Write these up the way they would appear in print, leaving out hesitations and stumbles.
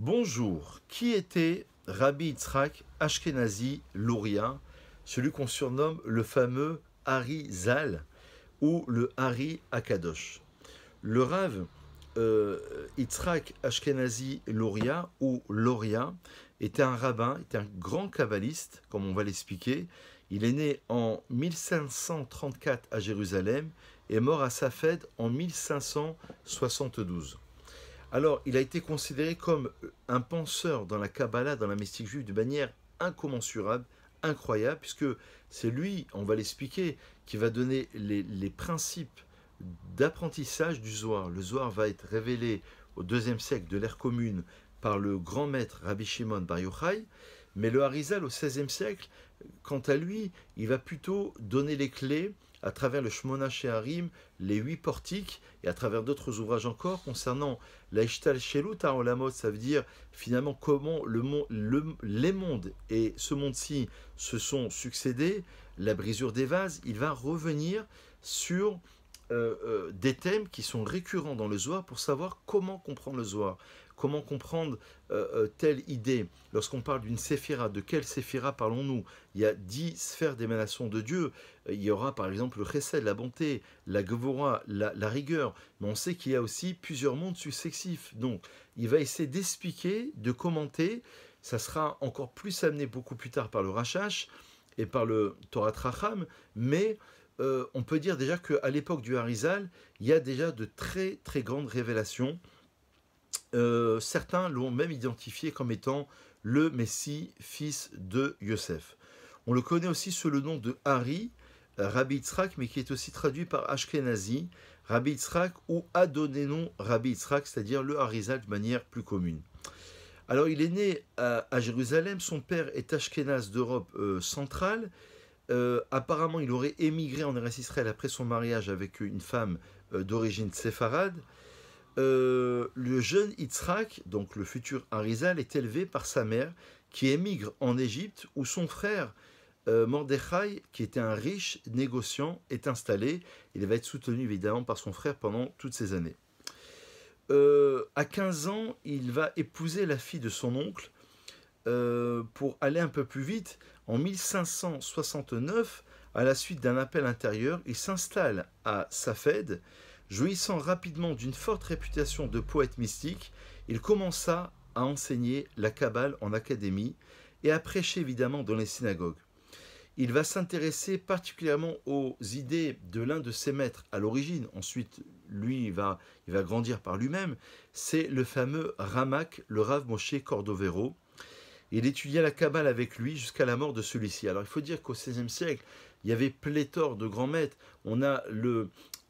Bonjour, qui était Rabbi Yitzhak Ashkenazi Louria, celui qu'on surnomme le fameux Hari Zal ou le Hari Akadosh? Le Rav Yitzhak Ashkenazi Louria ou Loria était un rabbin, était un grand kabbaliste, comme on va l'expliquer. Il est né en 1534 à Jérusalem et mort à Safed en 1572. Alors, il a été considéré comme un penseur dans la Kabbalah, dans la mystique juive, de manière incommensurable, incroyable, puisque c'est lui, on va l'expliquer, qui va donner les principes d'apprentissage du Zohar. Le Zohar va être révélé au IIe siècle de l'ère commune par le grand maître Rabbi Shimon Bar Yochai, mais le Harizal au XVIe siècle, quant à lui, il va plutôt donner les clés à travers le Shmona Sheharim, les 8 portiques, et à travers d'autres ouvrages encore concernant la Ishtal Shelut HaOlamot, ça veut dire finalement comment les mondes et ce monde-ci se sont succédés, la brisure des vases. Il va revenir sur des thèmes qui sont récurrents dans le Zohar pour savoir comment comprendre le Zohar, comment comprendre telle idée. Lorsqu'on parle d'une séphira, de quelle séphira parlons-nous? Il y a 10 sphères d'émanation de Dieu. Il y aura par exemple le chesed, la bonté, la gevora, la rigueur, mais on sait qu'il y a aussi plusieurs mondes successifs. Donc il va essayer d'expliquer, de commenter. Ça sera encore plus amené beaucoup plus tard par le Rashash et par le Torah Tracham, mais on peut dire déjà qu'à l'époque du Harizal, il y a déjà de très très grandes révélations. Certains l'ont même identifié comme étant le Messie, fils de Yosef. On le connaît aussi sous le nom de Hari, Rabbi Yitzhak, mais qui est aussi traduit par Ashkenazi, Rabbi Yitzhak ou Adonenu Rabbi Yitzhak, c'est-à-dire le Harizal de manière plus commune. Alors il est né à Jérusalem, son père est Ashkenaz d'Europe centrale. Apparemment, il aurait émigré en Eretz Israël après son mariage avec une femme d'origine séfarade. Le jeune Yitzhak, donc le futur Harizal, est élevé par sa mère qui émigre en Égypte où son frère Mordechai, qui était un riche négociant, est installé. Il va être soutenu évidemment par son frère pendant toutes ces années. À 15 ans, il va épouser la fille de son oncle. Pour aller un peu plus vite, en 1569, à la suite d'un appel intérieur, il s'installe à Safed. Jouissant rapidement d'une forte réputation de poète mystique, il commença à enseigner la Kabbale en académie et à prêcher évidemment dans les synagogues. Il va s'intéresser particulièrement aux idées de l'un de ses maîtres à l'origine. Ensuite, lui, il va grandir par lui-même. C'est le fameux Ramak, le Rav Moshe Cordovero. Il étudia la Kabbale avec lui jusqu'à la mort de celui-ci. Alors il faut dire qu'au XVIe siècle, il y avait pléthore de grands maîtres. On a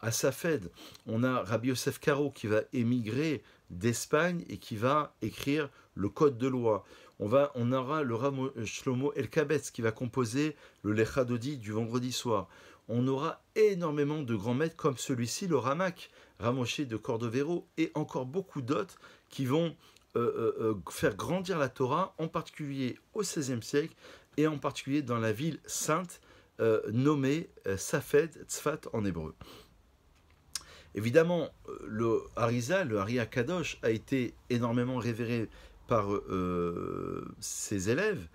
à Safed, on a Rabbi Yosef Karo qui va émigrer d'Espagne et qui va écrire le Code de loi. On aura le Rav Shlomo Elkabetz qui va composer le Lechadodi du vendredi soir. On aura énormément de grands maîtres comme celui-ci, le Ramak, Ramoshe de Cordovero, et encore beaucoup d'autres qui vont faire grandir la Torah, en particulier au XVIe siècle, et en particulier dans la ville sainte nommée Safed, Tzfat en hébreu. Évidemment, le Harizal, le Hari Akadosh, a été énormément révéré par ses élèves.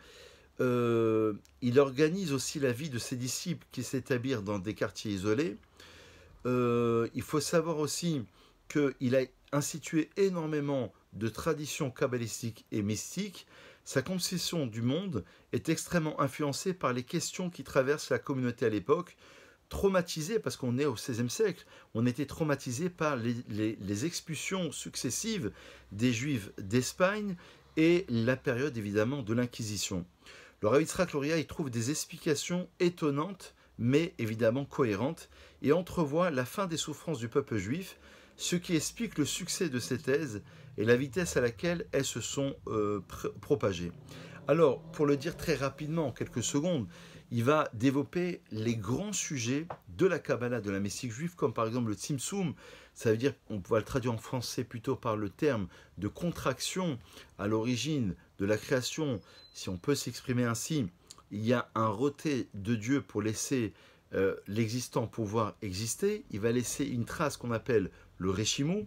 Il organise aussi la vie de ses disciples qui s'établissent dans des quartiers isolés. Il faut savoir aussi qu'il a institué énormément de traditions kabbalistiques et mystiques. Sa conception du monde est extrêmement influencée par les questions qui traversent la communauté à l'époque, traumatisée, parce qu'on est au XVIe siècle, on était traumatisé par les expulsions successives des Juifs d'Espagne et la période évidemment de l'Inquisition. Le Rav Yitzhak Louria y trouve des explications étonnantes, mais évidemment cohérentes, et entrevoit la fin des souffrances du peuple juif, ce qui explique le succès de ces thèses et la vitesse à laquelle elles se sont propagées. Alors, pour le dire très rapidement, en quelques secondes, il va développer les grands sujets de la Kabbalah, de la mystique juive, comme par exemple le Tzimtzum. Ça veut dire, on va le traduire en français plutôt par le terme de contraction à l'origine de la création, si on peut s'exprimer ainsi. Il y a un retrait de Dieu pour laisser l'existant pouvoir exister. Il va laisser une trace qu'on appelle le Réchimou.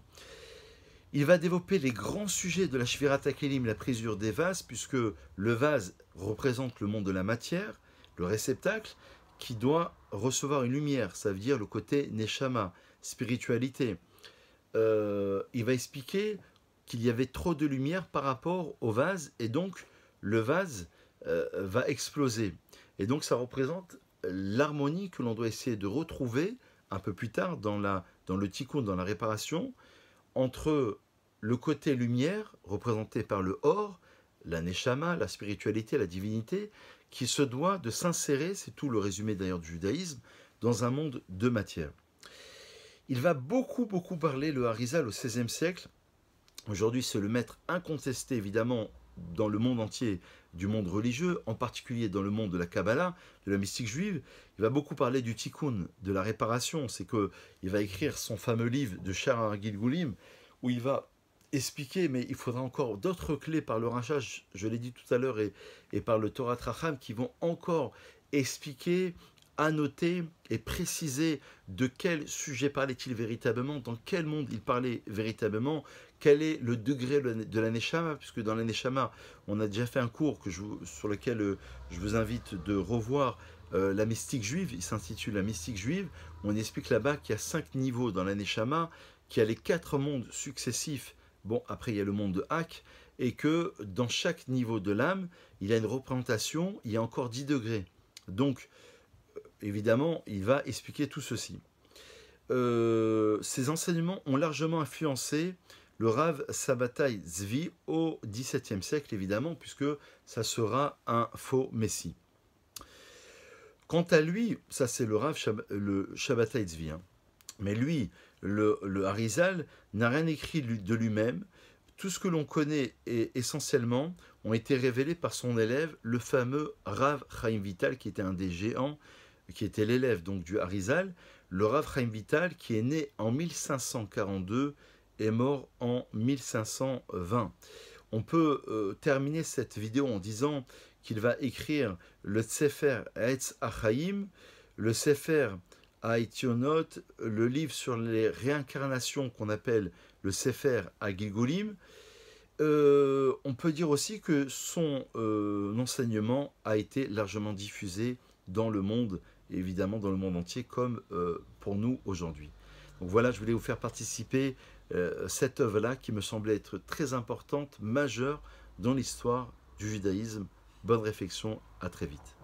Il va développer les grands sujets de la Shvirat HaKelim, la brisure des vases, puisque le vase représente le monde de la matière, le réceptacle, qui doit recevoir une lumière, ça veut dire le côté Neshama, spiritualité. Il va expliquer qu'il y avait trop de lumière par rapport au vase, et donc le vase va exploser. Et donc ça représente l'harmonie que l'on doit essayer de retrouver un peu plus tard dans le tikkun, dans la réparation, entre le côté lumière, représenté par le or, la neshama, la spiritualité, la divinité, qui se doit de s'insérer, c'est tout le résumé d'ailleurs du judaïsme, dans un monde de matière. Il va beaucoup parler, le Harizal, au XVIe siècle. Aujourd'hui, c'est le maître incontesté, évidemment, dans le monde entier du monde religieux, en particulier dans le monde de la Kabbalah, de la mystique juive. Il va beaucoup parler du tikkun, de la réparation. C'est qu'il va écrire son fameux livre de Sha'ar Gilgulim, où il va expliquer, mais il faudra encore d'autres clés par le Rachach, je l'ai dit tout à l'heure, et par le Torah Tracham, qui vont encore expliquer, annoter et préciser de quel sujet parlait-il véritablement, dans quel monde il parlait véritablement, quel est le degré de la Neshama, puisque dans la Neshama, on a déjà fait un cours sur lequel je vous invite de revoir la mystique juive, il s'intitule La mystique juive, on explique là-bas qu'il y a 5 niveaux dans la Neshama, qu'il y a les 4 mondes successifs, bon, après il y a le monde de Hak, et que dans chaque niveau de l'âme, il y a une représentation, il y a encore 10 degrés. Donc, évidemment, il va expliquer tout ceci. Ces enseignements ont largement influencé le Rav Sabbatai Zvi au XVIIe siècle, évidemment, puisque ça sera un faux messie. Quant à lui, ça c'est le Rav le Sabbatai Zvi, hein. Mais lui, le Harizal, n'a rien écrit de lui-même. Tout ce que l'on connaît essentiellement ont été révélés par son élève, le fameux Rav Chaim Vital, qui était un des géants, qui était l'élève donc du Harizal, le Rav Chaim Vital, qui est né en 1542 et mort en 1520. On peut terminer cette vidéo en disant qu'il va écrire le Sefer Etz Achaim, le Sefer Haïtionot, le livre sur les réincarnations qu'on appelle le Sefer Agilgulim. On peut dire aussi que son enseignement a été largement diffusé dans le monde, évidemment dans le monde entier, comme pour nous aujourd'hui. Donc voilà, je voulais vous faire participer cette œuvre-là qui me semblait être très importante, majeure dans l'histoire du judaïsme. Bonne réflexion, à très vite.